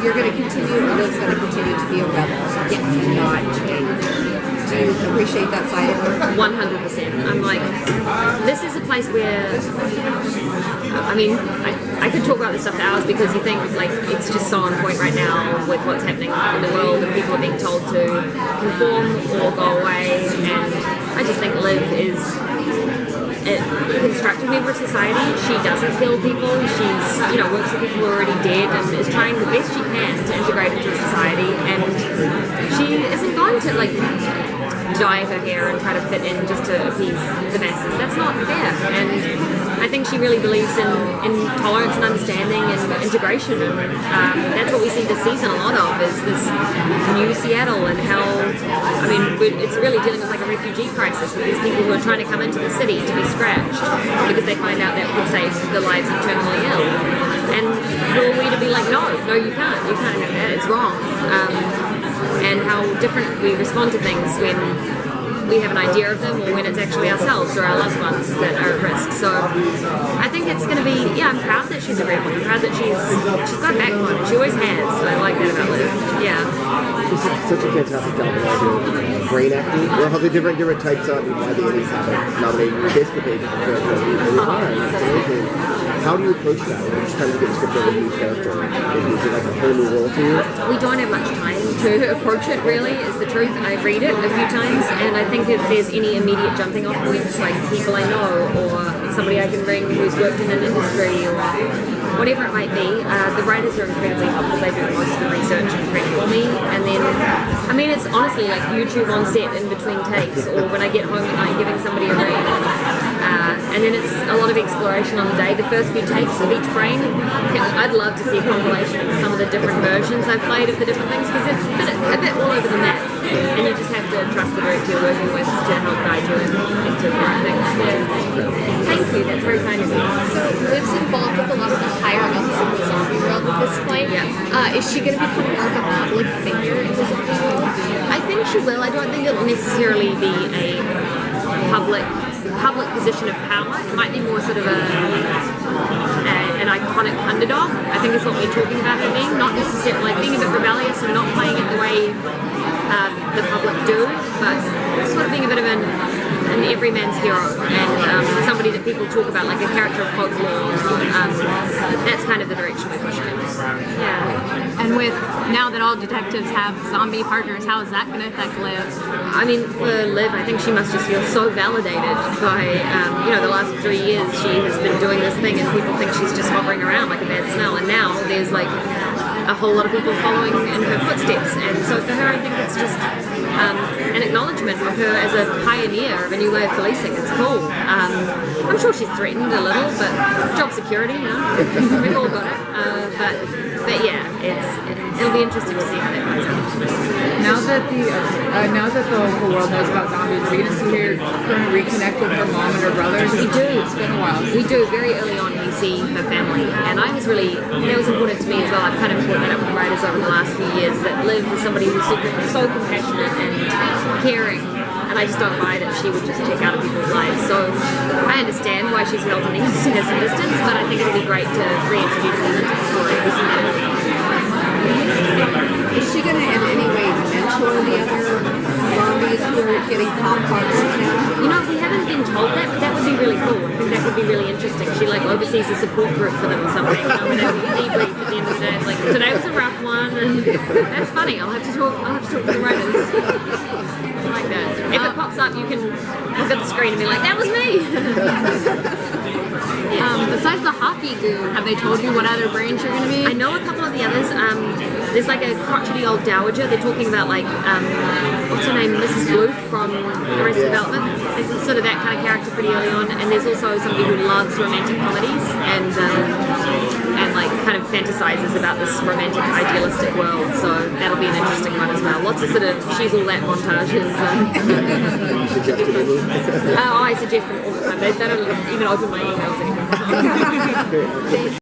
you're going to continue, Liv's going to continue to be a rebel and not change. Do you appreciate that side of her? 100%. I'm like, this is a place where, I mean, I could talk about this stuff for hours because you think like it's just so on point right now with what's happening in the world and people are being told to conform or go away, and I just think Liv is a constructive member of society. She doesn't kill people. She's, you know, works with people who are already dead and is trying the best she can to integrate into society, and she isn't going to like dye her hair and try to fit in just to appease the masses. That's not fair. And I think she really believes in tolerance and understanding and integration, and that's what we see this season a lot of, is this new Seattle and how, I mean, it's really dealing with like a refugee crisis with these people who are trying to come into the city to be scratched because they find out that would save the lives of terminally ill. And who are we to be like, no, you can't do that, it's wrong. And how different we respond to things when we have an idea of them or when it's actually ourselves or our loved ones that are at risk. So I think it's going to be, yeah, I'm proud that she's a rebel. I'm proud that she's got a backbone. She always has. So I like that about Liv. Yeah. She's such a fantastic job at doing brain acting. We're all the different types of why the Emmys have nominated basically pages of character. It's amazing. How do you approach that? When you're just trying to get the script of a new character? Is it like a whole new role to you? We don't have much time to approach it, really, is the truth. I read it a few times, and I think if there's any immediate jumping off points, like people I know or somebody I can ring who's worked in an industry or whatever it might be, the writers are incredibly helpful. They do most of the research and prep for me, and then, I mean, it's honestly like YouTube on set in between takes, or when I get home at night giving somebody a ring. And then it's a lot of exploration on the day. The first few takes of each brain, I'd love to see a compilation of some of the different versions I've played of the different things, because it's a bit all over the map, and you just have to trust the director you're working with to help guide you into the right things. Yeah. Thank you, that's very kind of you. So Liv's involved with a lot of the higher ups in the zombie world at this point. Yeah. Is she going to become more of a public figure in the zombie world? I think she will. I don't think it'll necessarily be a public position of power. It might be more sort of an iconic underdog, I think is what we're talking about her being. Not necessarily like being a bit rebellious and not playing it the way the public do, but sort of being a bit of an everyman's hero and somebody that people talk about, like a character of folklore. That's kind of the direction we're pushing in. Yeah. And with now that all detectives have zombie partners, how is that going to affect Liv? I mean, for Liv, I think she must just feel so validated by, the last 3 years she has been doing this thing and people think she's just hovering around like a bad smell, and now there's like a whole lot of people following in her footsteps, and so for her I think it's just an acknowledgement of her as a pioneer of a new way of policing. It's cool. I'm sure she's threatened a little, but job security, we've all got it. But yeah, it'll be interesting to see how that goes out. Now that the whole world knows about zombies, are we going to see her kind of reconnect with her mom and her brothers? We do. It's been a while. We do. Very early on we see her family, and that was important to me as well. I've kind of brought that up with the writers over the last few years, that Liv is somebody who's so compassionate and caring, and I just don't buy that she would just check out of people's lives. So I understand why she's felt a need to have some distance, but I think it'll be great to reintroduce them into the story. Is she going to in any way mentor the other zombies who are getting pop partners now? We haven't been told that, but that would be really cool. I think that would be really interesting. She oversees a support group for them or something. And they would debrief at the end of the day. It's like, today was a rough one, and that's funny. I'll have to talk to the writers. Like that. If it pops up, you can look at the screen and be like, that was me. Besides the hockey goo, have they told you what other branch you're going to be? I know a couple of the others. There's like a crotchety old dowager. They're talking about what's her name, Mrs. Bluth from Arrested Development. There's sort of that kind of character pretty early on, and there's also somebody who loves romantic comedies and kind of fantasizes about this romantic idealistic world. So that'll be an interesting one as well. Lots of sort of she's all that montages. I suggest them all the time. They don't even open my emails anymore.